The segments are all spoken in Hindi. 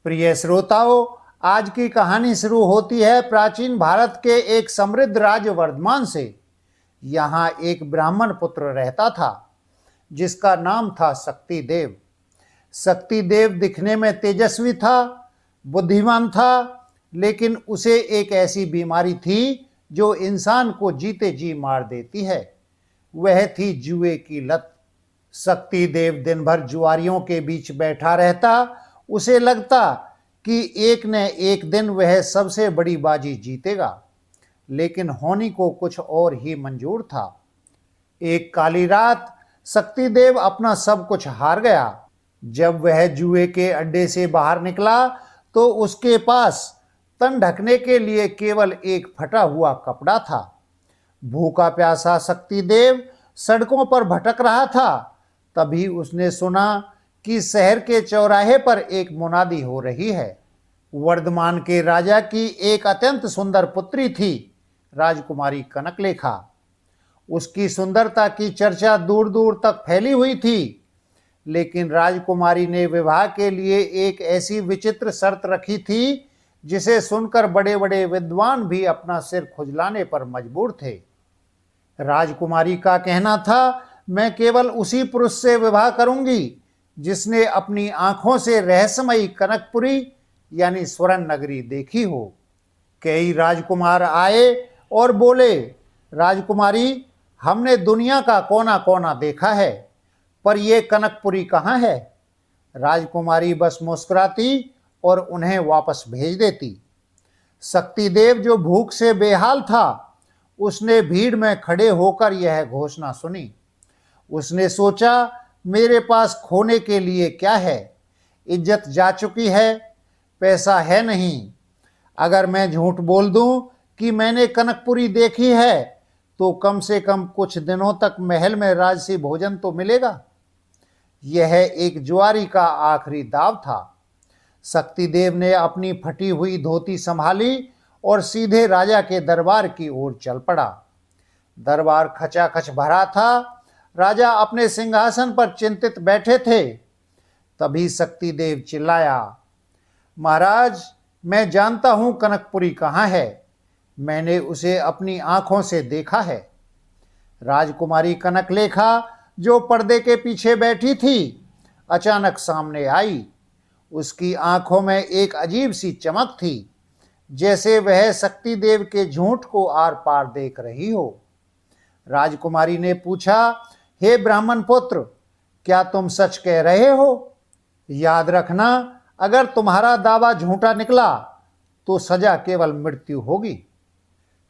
प्रिय श्रोताओं, आज की कहानी शुरू होती है प्राचीन भारत के एक समृद्ध राज्य वर्धमान से। यहाँ एक ब्राह्मण पुत्र रहता था जिसका नाम था शक्तिदेव। शक्तिदेव दिखने में तेजस्वी था, बुद्धिमान था, लेकिन उसे एक ऐसी बीमारी थी जो इंसान को जीते जी मार देती है। वह थी जुए की लत। शक्तिदेव दिन भर जुआरियों के बीच बैठा रहता। उसे लगता कि एक न एक दिन वह सबसे बड़ी बाजी जीतेगा, लेकिन होनी को कुछ और ही मंजूर था। एक काली रात शक्तिदेव अपना सब कुछ हार गया। जब वह जुए के अड्डे से बाहर निकला तो उसके पास तन ढकने के लिए केवल एक फटा हुआ कपड़ा था। भूखा प्यासा शक्तिदेव सड़कों पर भटक रहा था। तभी उसने सुना कि शहर के चौराहे पर एक मुनादी हो रही है। वर्धमान के राजा की एक अत्यंत सुंदर पुत्री थी, राजकुमारी कनकलेखा। उसकी सुंदरता की चर्चा दूर दूर तक फैली हुई थी, लेकिन राजकुमारी ने विवाह के लिए एक ऐसी विचित्र शर्त रखी थी जिसे सुनकर बड़े बड़े विद्वान भी अपना सिर खुजलाने पर मजबूर थे। राजकुमारी का कहना था, मैं केवल उसी पुरुष से विवाह करूंगी जिसने अपनी आंखों से रहस्यमयी कनकपुरी यानी स्वर्ण नगरी देखी हो। कई राजकुमार आए और बोले, राजकुमारी, हमने दुनिया का कोना कोना देखा है, पर यह कनकपुरी कहाँ है? राजकुमारी बस मुस्कुराती और उन्हें वापस भेज देती। शक्तिदेव जो भूख से बेहाल था, उसने भीड़ में खड़े होकर यह घोषणा सुनी। उसने सोचा, मेरे पास खोने के लिए क्या है? इज्जत जा चुकी है, पैसा है नहीं। अगर मैं झूठ बोल दूं कि मैंने कनकपुरी देखी है तो कम से कम कुछ दिनों तक महल में राजसी भोजन तो मिलेगा। यह एक जुआरी का आखिरी दाव था। शक्तिदेव ने अपनी फटी हुई धोती संभाली और सीधे राजा के दरबार की ओर चल पड़ा। दरबार खचाखच भरा था। राजा अपने सिंहासन पर चिंतित बैठे थे। तभी शक्तिदेव चिल्लाया, महाराज, मैं जानता हूं कनकपुरी कहाँ है। मैंने उसे अपनी आंखों से देखा है। राजकुमारी कनकलेखा, जो पर्दे के पीछे बैठी थी, अचानक सामने आई। उसकी आंखों में एक अजीब सी चमक थी, जैसे वह शक्तिदेव के झूठ को आर पार देख रही हो। राजकुमारी ने पूछा, हे ब्राह्मण पुत्र, क्या तुम सच कह रहे हो? याद रखना, अगर तुम्हारा दावा झूठा निकला तो सजा केवल मृत्यु होगी।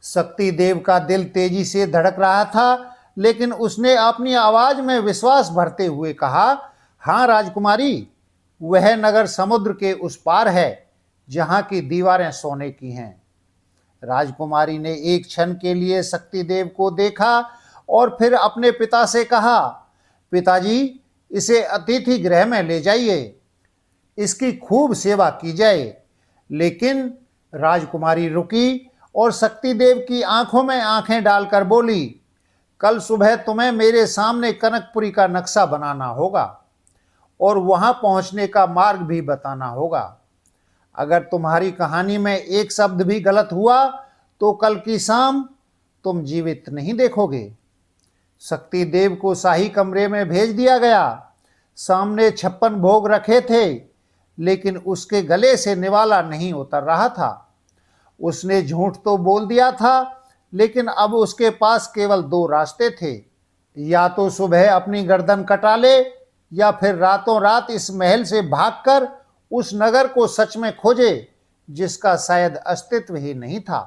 शक्तिदेव का दिल तेजी से धड़क रहा था, लेकिन उसने अपनी आवाज में विश्वास भरते हुए कहा, हाँ राजकुमारी, वह नगर समुद्र के उस पार है जहां की दीवारें सोने की हैं। राजकुमारी ने एक क्षण के लिए शक्तिदेव को देखा और फिर अपने पिता से कहा, पिताजी, इसे अतिथि गृह में ले जाइए, इसकी खूब सेवा की जाए। लेकिन राजकुमारी रुकी और शक्तिदेव की आंखों में आंखें डालकर बोली, कल सुबह तुम्हें मेरे सामने कनकपुरी का नक्शा बनाना होगा और वहां पहुंचने का मार्ग भी बताना होगा। अगर तुम्हारी कहानी में एक शब्द भी गलत हुआ तो कल की शाम तुम जीवित नहीं देखोगे। शक्तिदेव को शाही कमरे में भेज दिया गया। सामने 56 भोग रखे थे, लेकिन उसके गले से निवाला नहीं उतर रहा था। उसने झूठ तो बोल दिया था, लेकिन अब उसके पास केवल 2 रास्ते थे, या तो सुबह अपनी गर्दन कटा ले या फिर रातों रात इस महल से भागकर उस नगर को सच में खोजे जिसका शायद अस्तित्व ही नहीं था।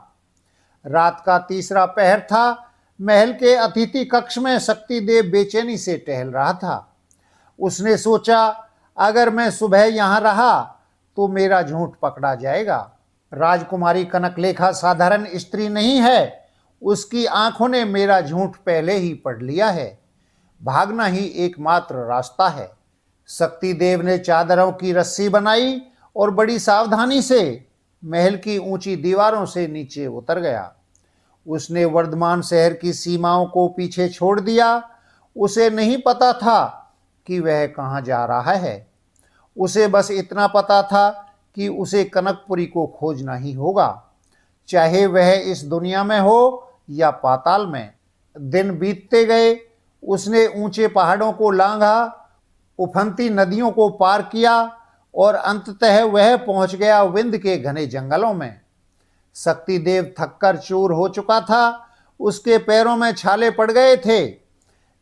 रात का तीसरा पहर था। महल के अतिथि कक्ष में शक्तिदेव बेचैनी से टहल रहा था। उसने सोचा, अगर मैं सुबह यहां रहा तो मेरा झूठ पकड़ा जाएगा। राजकुमारी कनकलेखा साधारण स्त्री नहीं है। उसकी आंखों ने मेरा झूठ पहले ही पढ़ लिया है। भागना ही एकमात्र रास्ता है। शक्तिदेव ने चादरों की रस्सी बनाई और बड़ी सावधानी से महल की ऊंची दीवारों से नीचे उतर गया। उसने वर्धमान शहर की सीमाओं को पीछे छोड़ दिया। उसे नहीं पता था कि वह कहाँ जा रहा है। उसे बस इतना पता था कि उसे कनकपुरी को खोजना ही होगा, चाहे वह इस दुनिया में हो या पाताल में। दिन बीतते गए, उसने ऊंचे पहाड़ों को लांघा, उफनती नदियों को पार किया और अंततः वह पहुंच गया विंध्य के घने जंगलों में। शक्तिदेव थककर चूर हो चुका था, उसके पैरों में छाले पड़ गए थे।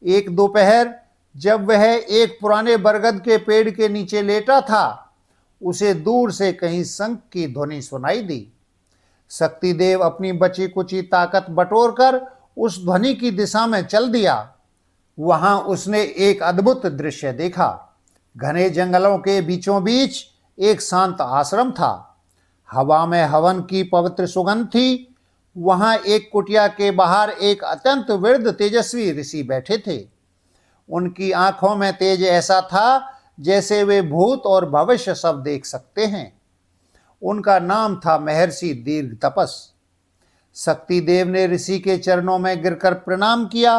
एक दोपहर जब वह एक पुराने बरगद के पेड़ के नीचे लेटा था, उसे दूर से कहीं शंख की ध्वनि सुनाई दी। शक्तिदेव अपनी बची कुची ताकत बटोरकर उस ध्वनि की दिशा में चल दिया। वहां उसने एक अद्भुत दृश्य देखा। घने जंगलों के बीचों बीच एक शांत आश्रम था। हवा में हवन की पवित्र सुगंध थी। वहां एक कुटिया के बाहर एक अत्यंत वृद्ध तेजस्वी ऋषि बैठे थे। उनकी आंखों में तेज ऐसा था जैसे वे भूत और भविष्य सब देख सकते हैं। उनका नाम था महर्षि दीर्घ तपस। शक्तिदेव ने ऋषि के चरणों में गिरकर प्रणाम किया।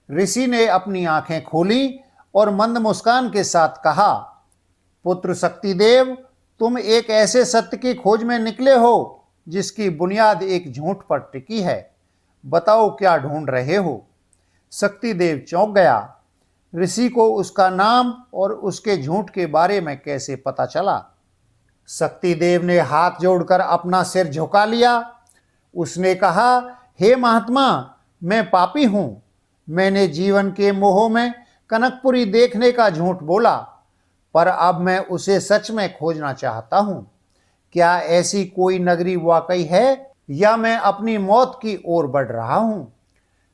ऋषि ने अपनी आंखें खोली और मंद मुस्कान के साथ कहा, पुत्र शक्तिदेव, तुम एक ऐसे सत्य की खोज में निकले हो जिसकी बुनियाद एक झूठ पर टिकी है। बताओ क्या ढूंढ रहे हो? शक्तिदेव चौंक गया। ऋषि को उसका नाम और उसके झूठ के बारे में कैसे पता चला? शक्तिदेव ने हाथ जोड़कर अपना सिर झुका लिया। उसने कहा, हे महात्मा, मैं पापी हूं। मैंने जीवन के मोह में कनकपुरी देखने का झूठ बोला, पर अब मैं उसे सच में खोजना चाहता हूं। क्या ऐसी कोई नगरी वाकई है या मैं अपनी मौत की ओर बढ़ रहा हूं?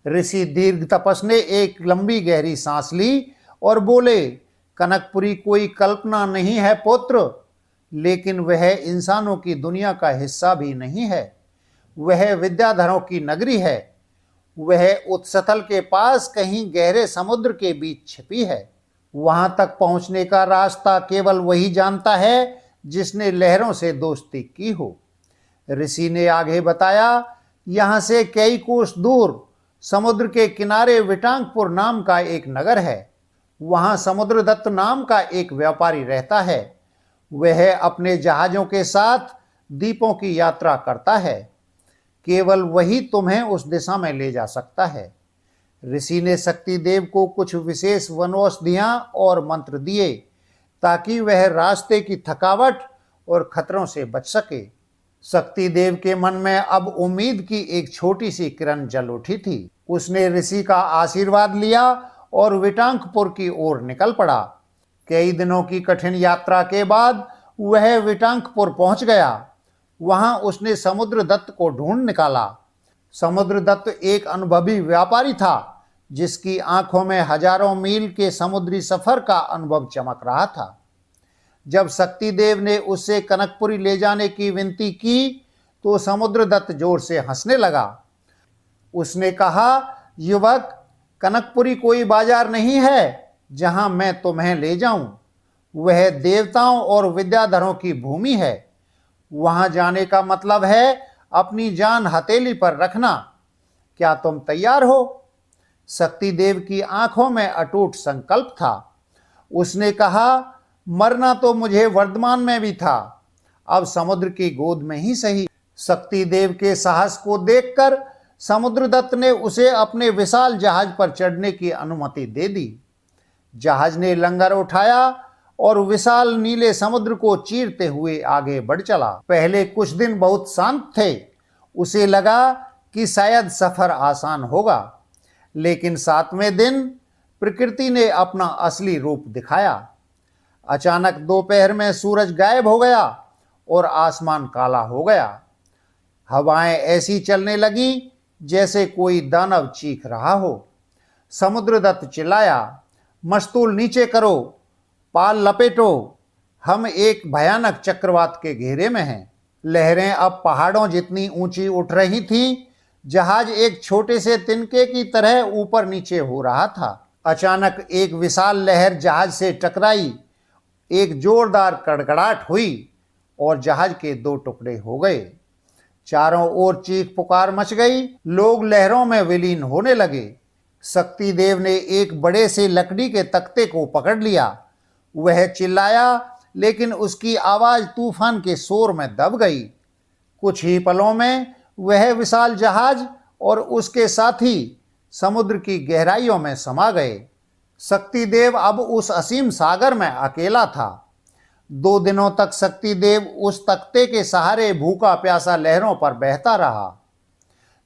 ऋषि दीर्घ तपस ने एक लंबी गहरी सांस ली और बोले, कनकपुरी कोई कल्पना नहीं है पुत्र, लेकिन वह इंसानों की दुनिया का हिस्सा भी नहीं है। वह विद्याधरों की नगरी है। वह उत्सथल के पास कहीं गहरे समुद्र के बीच छिपी है। वहां तक पहुंचने का रास्ता केवल वही जानता है जिसने लहरों से दोस्ती की हो। ऋषि ने आगे बताया, यहां से कई कोस दूर समुद्र के किनारे विटांगपुर नाम का एक नगर है। वहां समुद्रदत्त नाम का एक व्यापारी रहता है। वह अपने जहाजों के साथ द्वीपों की यात्रा करता है। केवल वही तुम्हें उस दिशा में ले जा सकता है। ऋषि ने शक्तिदेव को कुछ विशेष वनौषधियां और मंत्र दिए ताकि वह रास्ते की थकावट और खतरों से बच सके। शक्तिदेव के मन में अब उम्मीद की एक छोटी सी किरण जल उठी थी। उसने ऋषि का आशीर्वाद लिया और विटांगपुर की ओर निकल पड़ा। कई दिनों की कठिन यात्रा के बाद वह विटांगपुर पहुंच गया। वहां उसने समुद्रदत्त को ढूंढ निकाला। समुद्रदत्त एक अनुभवी व्यापारी था जिसकी आंखों में हजारों मील के समुद्री सफर का अनुभव चमक रहा था। जब शक्तिदेव ने उससे कनकपुरी ले जाने की विनती की तो समुद्रदत्त जोर से हंसने लगा। उसने कहा, युवक, कनकपुरी कोई बाजार नहीं है जहां मैं तुम्हें ले जाऊं। वह देवताओं और विद्याधरों की भूमि है। वहां जाने का मतलब है अपनी जान हथेली पर रखना। क्या तुम तैयार हो? शक्तिदेव की आंखों में अटूट संकल्प था। उसने कहा, मरना तो मुझे वर्तमान में भी था, अब समुद्र की गोद में ही सही। शक्तिदेव के साहस को देखकर समुद्रदत्त ने उसे अपने विशाल जहाज पर चढ़ने की अनुमति दे दी। जहाज ने लंगर उठाया और विशाल नीले समुद्र को चीरते हुए आगे बढ़ चला। पहले कुछ दिन बहुत शांत थे। उसे लगा कि शायद सफर आसान होगा, लेकिन 7वें दिन प्रकृति ने अपना असली रूप दिखाया। अचानक दोपहर में सूरज गायब हो गया और आसमान काला हो गया। हवाएं ऐसी चलने लगी जैसे कोई दानव चीख रहा हो। समुद्रदत्त चिल्लाया, मस्तूल नीचे करो, पाल लपेटो, हम एक भयानक चक्रवात के घेरे में हैं। लहरें अब पहाड़ों जितनी ऊंची उठ रही थीं। जहाज एक छोटे से तिनके की तरह ऊपर नीचे हो रहा था। अचानक एक विशाल लहर जहाज से टकराई। एक जोरदार कड़कड़ाहट हुई और जहाज के 2 टुकड़े हो गए। चारों ओर चीख पुकार मच गई। लोग लहरों में विलीन होने लगे। शक्तिदेव ने एक बड़े से लकड़ी के तख्ते को पकड़ लिया। वह चिल्लाया, लेकिन उसकी आवाज तूफान के शोर में दब गई। कुछ ही पलों में वह विशाल जहाज और उसके साथी समुद्र की गहराइयों में समा गए। शक्तिदेव अब उस असीम सागर में अकेला था। 2 दिनों तक शक्तिदेव उस तख्ते के सहारे भूखा प्यासा लहरों पर बहता रहा।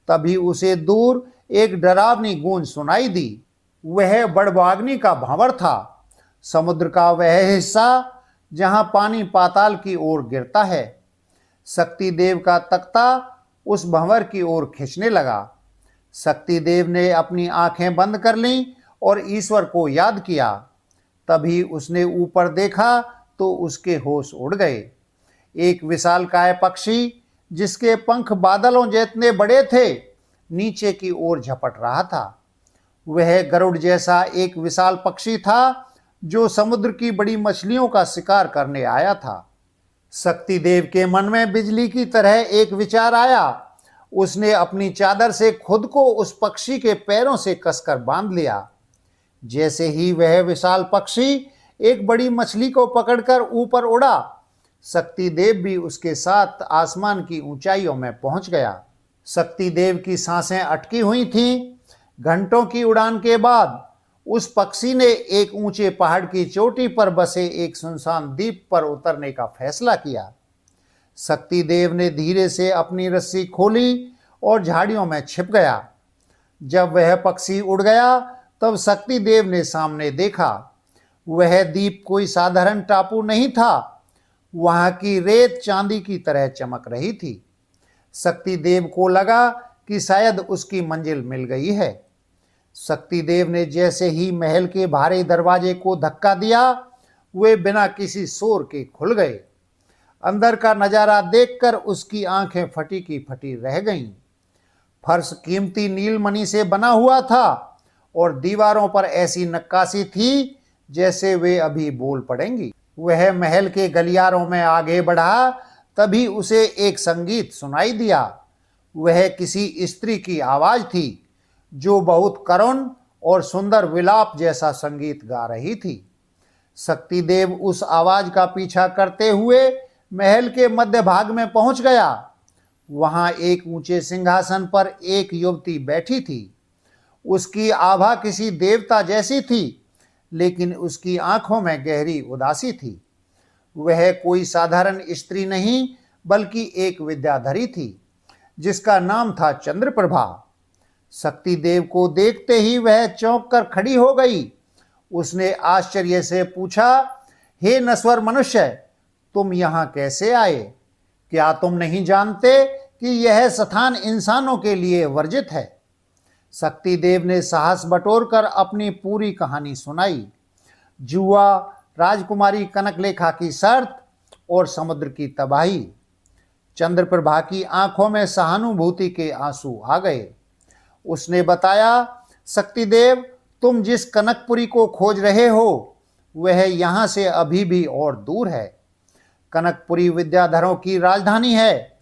तभी उसे दूर एक डरावनी गूंज सुनाई दी। वह बड़भाग्नि का भंवर था, समुद्र का वह हिस्सा जहां पानी पाताल की ओर गिरता है। शक्तिदेव का तख्ता उस भंवर की ओर खींचने लगा। शक्तिदेव ने अपनी आंखें बंद कर लीं और ईश्वर को याद किया। तभी उसने ऊपर देखा तो उसके होश उड़ गए। एक विशालकाय पक्षी जिसके पंख बादलों जितने बड़े थे, नीचे की ओर झपट रहा था। वह गरुड़ जैसा एक विशाल पक्षी था जो समुद्र की बड़ी मछलियों का शिकार करने आया था। शक्तिदेव के मन में बिजली की तरह एक विचार आया। उसने अपनी चादर से खुद को उस पक्षी के पैरों से कसकर बांध लिया। जैसे ही वह विशाल पक्षी एक बड़ी मछली को पकड़कर ऊपर उड़ा, शक्तिदेव भी उसके साथ आसमान की ऊंचाइयों में पहुंच गया। शक्तिदेव की सांसें अटकी हुई थीं। घंटों की उड़ान के बाद उस पक्षी ने एक ऊंचे पहाड़ की चोटी पर बसे एक सुनसान द्वीप पर उतरने का फैसला किया। शक्तिदेव ने धीरे से अपनी रस्सी खोली और झाड़ियों में छिप गया। जब वह पक्षी उड़ गया तब शक्तिदेव ने सामने देखा। वह द्वीप कोई साधारण टापू नहीं था। वहां की रेत चांदी की तरह चमक रही थी। शक्तिदेव को लगा कि शायद उसकी मंजिल मिल गई है। शक्तिदेव ने जैसे ही महल के भारी दरवाजे को धक्का दिया, वे बिना किसी शोर के खुल गए। अंदर का नजारा देखकर उसकी आंखें फटी की फटी रह गईं। फर्श कीमती नीलमणि से बना हुआ था और दीवारों पर ऐसी नक्काशी थी जैसे वे अभी बोल पड़ेंगी। वह महल के गलियारों में आगे बढ़ा, तभी उसे एक संगीत सुनाई दिया। वह किसी स्त्री की आवाज थी जो बहुत करुण और सुंदर विलाप जैसा संगीत गा रही थी। शक्तिदेव उस आवाज का पीछा करते हुए महल के मध्य भाग में पहुंच गया। वहां एक ऊंचे सिंहासन पर एक युवती बैठी थी। उसकी आभा किसी देवता जैसी थी, लेकिन उसकी आंखों में गहरी उदासी थी। वह कोई साधारण स्त्री नहीं, बल्कि एक विद्याधरी थी जिसका नाम था चंद्रप्रभा। शक्तिदेव को देखते ही वह चौंक कर खड़ी हो गई। उसने आश्चर्य से पूछा, हे नश्वर मनुष्य, तुम यहाँ कैसे आए? क्या तुम नहीं जानते कि यह स्थान इंसानों के लिए वर्जित है? शक्तिदेव ने साहस बटोरकर अपनी पूरी कहानी सुनाई। जुआ, राजकुमारी कनकलेखा की शर्त और समुद्र की तबाही। चंद्रप्रभा की आंखों में सहानुभूति के आंसू आ गए। उसने बताया, शक्तिदेव, तुम जिस कनकपुरी को खोज रहे हो वह यहाँ से अभी भी और दूर है। कनकपुरी विद्याधरों की राजधानी है।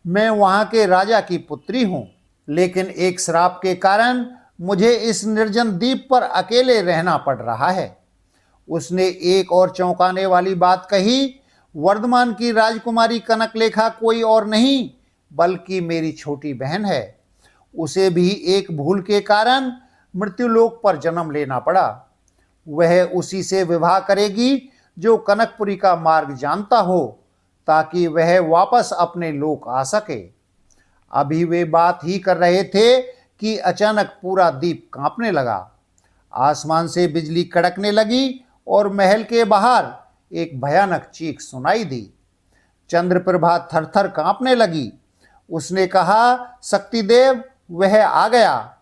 मैं वहाँ के राजा की पुत्री हूँ, लेकिन एक श्राप के कारण मुझे इस निर्जन द्वीप पर अकेले रहना पड़ रहा है। उसने एक और चौंकाने वाली बात कही, वर्धमान की राजकुमारी कनकलेखा कोई और नहीं बल्कि मेरी छोटी बहन है। उसे भी एक भूल के कारण मृत्युलोक पर जन्म लेना पड़ा। वह उसी से विवाह करेगी जो कनकपुरी का मार्ग जानता हो, ताकि वह वापस अपने लोक आ सके। अभी वे बात ही कर रहे थे कि अचानक पूरा द्वीप कांपने लगा। आसमान से बिजली कड़कने लगी और महल के बाहर एक भयानक चीख सुनाई दी। चंद्रप्रभा थरथर कांपने लगी। उसने कहा, शक्तिदेव, वह आ गया।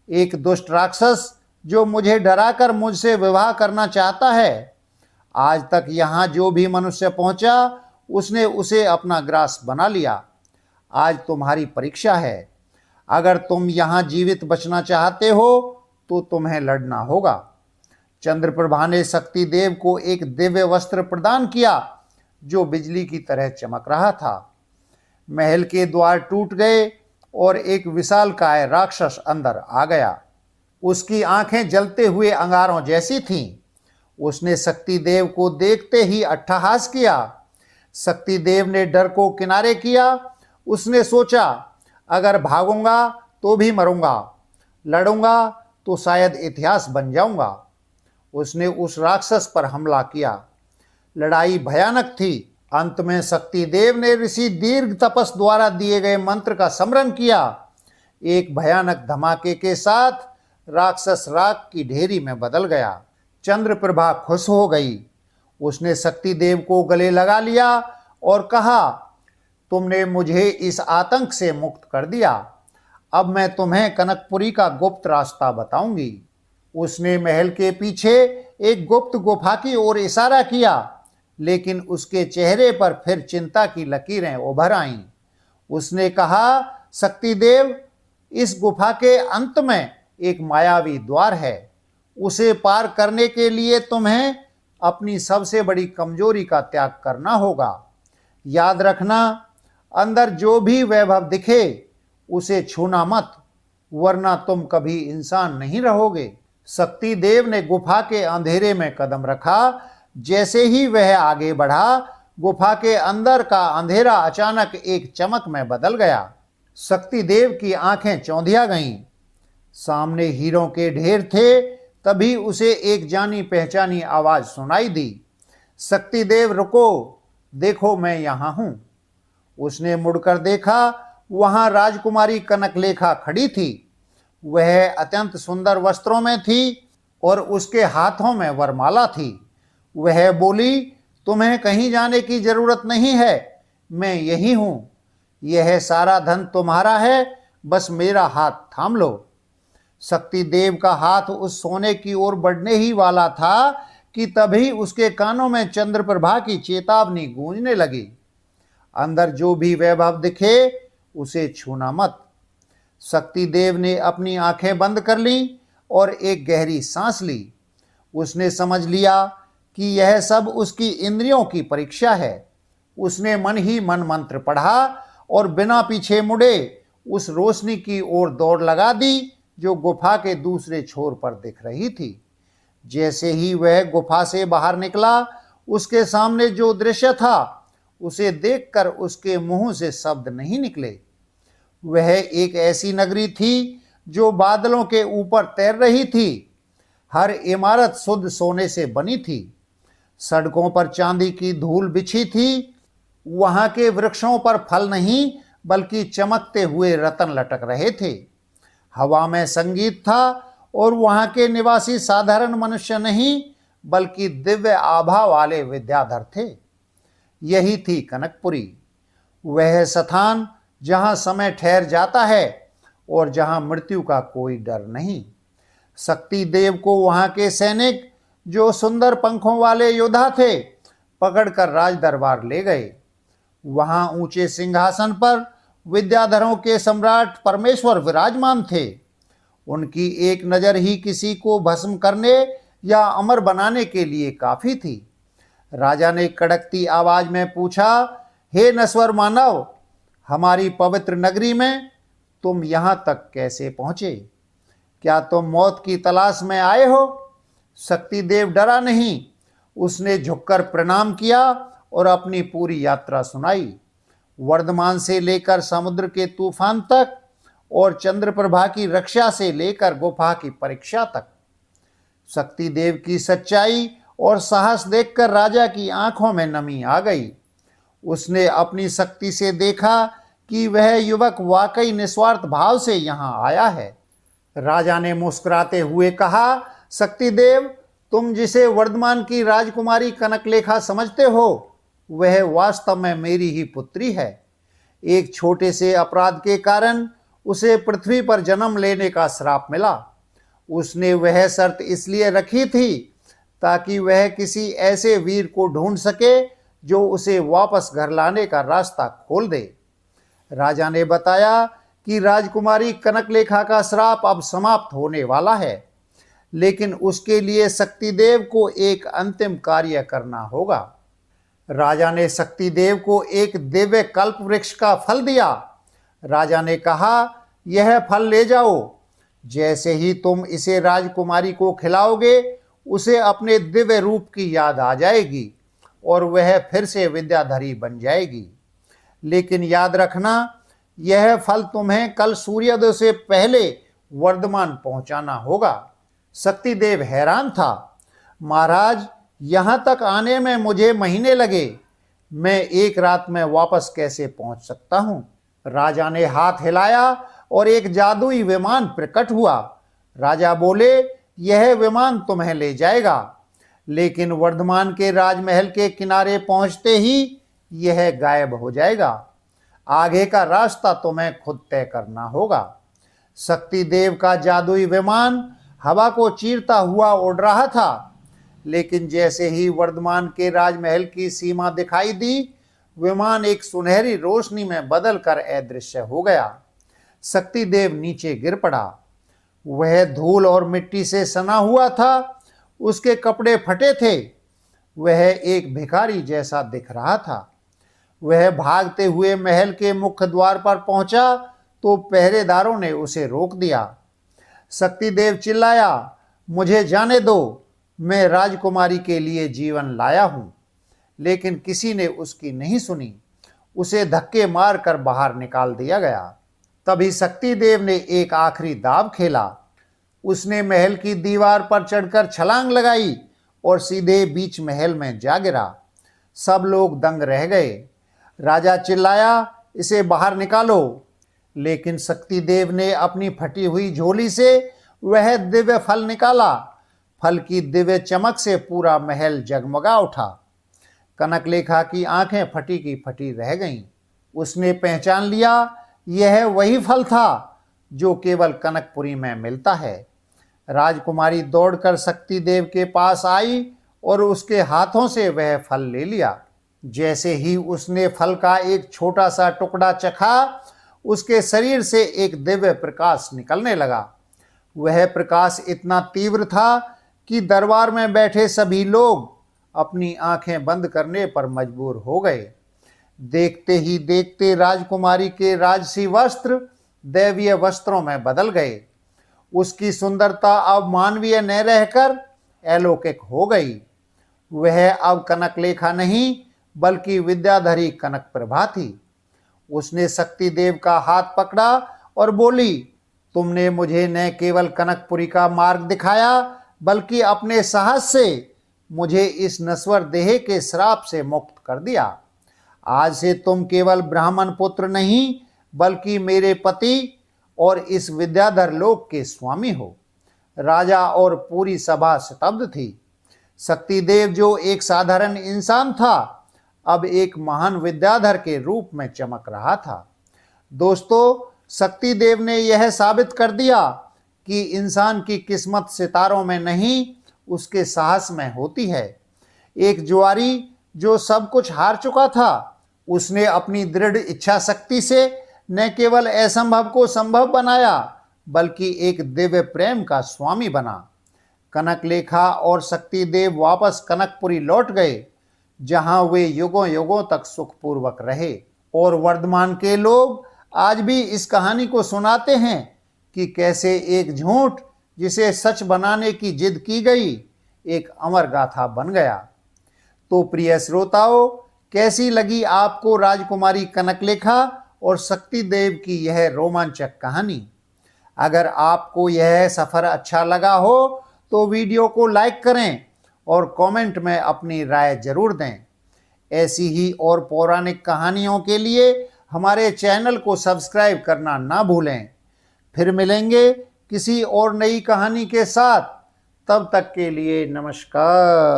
एक दुष्ट राक्षस जो मुझे डराकर मुझसे विवाह करना चाहता है। आज तक यहाँ जो भी मनुष्य पहुंचा उसने उसे अपना ग्रास बना लिया। आज तुम्हारी परीक्षा है। अगर तुम यहाँ जीवित बचना चाहते हो तो तुम्हें लड़ना होगा। चंद्रप्रभा ने शक्तिदेव को एक दिव्य वस्त्र प्रदान किया जो बिजली की तरह चमक रहा था। महल के द्वार टूट गए और एक विशालकाय राक्षस अंदर आ गया। उसकी आंखें जलते हुए अंगारों जैसी थीं। उसने शक्ति देव को देखते ही अट्टहास किया। शक्ति देव ने डर को किनारे किया। उसने सोचा, अगर भागूंगा तो भी मरूंगा, लड़ूंगा तो शायद इतिहास बन जाऊंगा। उसने उस राक्षस पर हमला किया। लड़ाई भयानक थी। अंत में शक्ति देव ने ऋषि दीर्घ तपस द्वारा दिए गए मंत्र का स्मरण किया। एक भयानक धमाके के साथ राक्षस राख की ढेरी में बदल गया। चंद्रप्रभा खुश हो गई। उसने शक्ति देव को गले लगा लिया और कहा, तुमने मुझे इस आतंक से मुक्त कर दिया। अब मैं तुम्हें कनकपुरी का गुप्त रास्ता बताऊंगी। उसने महल के पीछे एक गुप्त गुफा की ओर इशारा किया, लेकिन उसके चेहरे पर फिर चिंता की लकीरें उभर आईं। उसने कहा, शक्ति देव, इस गुफा के अंत में एक मायावी द्वार है। उसे पार करने के लिए तुम्हें अपनी सबसे बड़ी कमजोरी का त्याग करना होगा। याद रखना, अंदर जो भी वैभव दिखे उसे छूना मत, वरना तुम कभी इंसान नहीं रहोगे। शक्ति देव ने गुफा के अंधेरे में कदम रखा। जैसे ही वह आगे बढ़ा, गुफा के अंदर का अंधेरा अचानक एक चमक में बदल गया। शक्ति देव की आंखें चौंधिया गईं। सामने हीरों के ढेर थे। तभी उसे एक जानी पहचानी आवाज सुनाई दी, शक्ति देव रुको, देखो मैं यहां हूं। उसने मुड़कर देखा, वहां राजकुमारी कनकलेखा खड़ी थी। वह अत्यंत सुंदर वस्त्रों में थी और उसके हाथों में वरमाला थी। वह बोली, तुम्हें कहीं जाने की जरूरत नहीं है, मैं यही हूं। यह सारा धन तुम्हारा है, बस मेरा हाथ थाम लो। शक्ति देव का हाथ उस सोने की ओर बढ़ने ही वाला था कि तभी उसके कानों में चंद्रप्रभा की चेतावनी गूंजने लगी, अंदर जो भी वैभव दिखे उसे छूना मत। शक्ति देव ने अपनी आंखें बंद कर ली और एक गहरी सांस ली। उसने समझ लिया कि यह सब उसकी इंद्रियों की परीक्षा है। उसने मन ही मन मंत्र पढ़ा और बिना पीछे मुड़े उस रोशनी की ओर दौड़ लगा दी जो गुफा के दूसरे छोर पर दिख रही थी। जैसे ही वह गुफा से बाहर निकला, उसके सामने जो दृश्य था उसे देखकर उसके मुंह से शब्द नहीं निकले। वह एक ऐसी नगरी थी जो बादलों के ऊपर तैर रही थी। हर इमारत शुद्ध सोने से बनी थी। सड़कों पर चांदी की धूल बिछी थी। वहां के वृक्षों पर फल नहीं बल्कि चमकते हुए रतन लटक रहे थे। हवा में संगीत था और वहां के निवासी साधारण मनुष्य नहीं बल्कि दिव्य आभा वाले विद्याधर थे। यही थी कनकपुरी, वह स्थान जहां समय ठहर जाता है और जहां मृत्यु का कोई डर नहीं। शक्ति देव को वहां के सैनिक, जो सुंदर पंखों वाले योद्धा थे, पकड़कर राज दरबार ले गए। वहां ऊंचे सिंहासन पर विद्याधरों के सम्राट परमेश्वर विराजमान थे। उनकी एक नजर ही किसी को भस्म करने या अमर बनाने के लिए काफी थी। राजा ने कड़कती आवाज में पूछा, हे नश्वर मानव, हमारी पवित्र नगरी में तुम यहां तक कैसे पहुंचे? क्या तुम मौत की तलाश में आए हो? शक्ति देव डरा नहीं। उसने झुककर प्रणाम किया और अपनी पूरी यात्रा सुनाई, वर्धमान से लेकर समुद्र के तूफान तक और चंद्रप्रभा की रक्षा से लेकर गुफा की परीक्षा तक। शक्ति देव की सच्चाई और साहस देखकर राजा की आंखों में नमी आ गई। उसने अपनी शक्ति से देखा कि वह युवक वाकई निस्वार्थ भाव से यहाँ आया है। राजा ने मुस्कुराते हुए कहा, शक्ति देव, तुम जिसे वर्धमान की राजकुमारी कनकलेखा समझते हो, वह वास्तव में मेरी ही पुत्री है। एक छोटे से अपराध के कारण उसे पृथ्वी पर जन्म लेने का श्राप मिला। उसने वह शर्त इसलिए रखी थी ताकि वह किसी ऐसे वीर को ढूंढ सके जो उसे वापस घर लाने का रास्ता खोल दे। राजा ने बताया कि राजकुमारी कनकलेखा का श्राप अब समाप्त होने वाला है, लेकिन उसके लिए शक्तिदेव को एक अंतिम कार्य करना होगा। राजा ने शक्तिदेव को एक दिव्य कल्प वृक्ष का फल दिया। राजा ने कहा, यह फल ले जाओ। जैसे ही तुम इसे राजकुमारी को खिलाओगे, उसे अपने दिव्य रूप की याद आ जाएगी और वह फिर से विद्याधरी बन जाएगी। लेकिन याद रखना, यह फल तुम्हें कल सूर्योदय से पहले वर्धमान पहुंचाना होगा। शक्तिदेव हैरान था। महाराज, यहां तक आने में मुझे महीने लगे, मैं एक रात में वापस कैसे पहुंच सकता हूं? राजा ने हाथ हिलाया और एक जादुई विमान प्रकट हुआ। राजा बोले, यह विमान तुम्हें ले जाएगा, लेकिन वर्धमान के राजमहल के किनारे पहुंचते ही यह गायब हो जाएगा। आगे का रास्ता तुम्हें खुद तय करना होगा। शक्तिदेव का जादुई विमान हवा को चीरता हुआ उड़ रहा था, लेकिन जैसे ही वर्धमान के राजमहल की सीमा दिखाई दी, विमान एक सुनहरी रोशनी में बदलकर अदृश्य हो गया। शक्तिदेव नीचे गिर पड़ा। वह धूल और मिट्टी से सना हुआ था, उसके कपड़े फटे थे, वह एक भिखारी जैसा दिख रहा था। वह भागते हुए महल के मुख्य द्वार पर पहुंचा तो पहरेदारों ने उसे रोक दिया। शक्तिदेव चिल्लाया, मुझे जाने दो, मैं राजकुमारी के लिए जीवन लाया हूं। लेकिन किसी ने उसकी नहीं सुनी। उसे धक्के मारकर बाहर निकाल दिया गया। तभी शक्तिदेव ने एक आखिरी दांव खेला। उसने महल की दीवार पर चढ़कर छलांग लगाई और सीधे बीच महल में जा गिरा। सब लोग दंग रह गए। राजा चिल्लाया, इसे बाहर निकालो। लेकिन शक्तिदेव ने अपनी फटी हुई झोली से वह दिव्य फल निकाला। फल की दिव्य चमक से पूरा महल जगमगा उठा। कनकलेखा की आंखें फटी की फटी रह गईं। उसने पहचान लिया, यह वही फल था जो केवल कनकपुरी में मिलता है। राजकुमारी दौड़कर शक्तिदेव के पास आई और उसके हाथों से वह फल ले लिया। जैसे ही उसने फल का एक छोटा सा टुकड़ा चखा, उसके शरीर से एक दिव्य प्रकाश निकलने लगा। वह प्रकाश इतना तीव्र था कि दरबार में बैठे सभी लोग अपनी आंखें बंद करने पर मजबूर हो गए। देखते ही देखते राजकुमारी के राजसी वस्त्र दैवीय वस्त्रों में बदल गए। उसकी सुंदरता अब मानवीय न रहकर अलौकिक हो गई। वह अब कनकलेखा नहीं बल्कि विद्याधरी कनक प्रभा थी। उसने शक्तिदेव का हाथ पकड़ा और बोली, तुमने मुझे न केवल कनकपुरी का मार्ग दिखाया बल्कि अपने साहस से मुझे इस नश्वर देह के श्राप से मुक्त कर दिया। आज से तुम केवल ब्राह्मण पुत्र नहीं बल्कि मेरे पति और इस विद्याधर लोक के स्वामी हो। राजा और पूरी सभा स्तब्ध थी। शक्तिदेव जो एक साधारण इंसान था, अब एक महान विद्याधर के रूप में चमक रहा था। दोस्तों, शक्तिदेव ने यह साबित कर दिया कि इंसान की किस्मत सितारों में नहीं उसके साहस में होती है। एक जुआरी जो सब कुछ हार चुका था, उसने अपनी दृढ़ इच्छा शक्ति से न केवल असंभव को संभव बनाया बल्कि एक दिव्य प्रेम का स्वामी बना। कनकलेखा और शक्तिदेव वापस कनकपुरी लौट गए, जहां वे युगों युगों तक सुखपूर्वक रहे। और वर्धमान के लोग आज भी इस कहानी को सुनाते हैं कि कैसे एक झूठ जिसे सच बनाने की जिद की गई एक अमर गाथा बन गया। तो प्रिय श्रोताओं, कैसी लगी आपको राजकुमारी कनकलेखा और शक्तिदेव की यह रोमांचक कहानी? अगर आपको यह सफ़र अच्छा लगा हो तो वीडियो को लाइक करें और कमेंट में अपनी राय जरूर दें। ऐसी ही और पौराणिक कहानियों के लिए हमारे चैनल को सब्सक्राइब करना ना भूलें। फिर मिलेंगे किसी और नई कहानी के साथ। तब तक के लिए नमस्कार।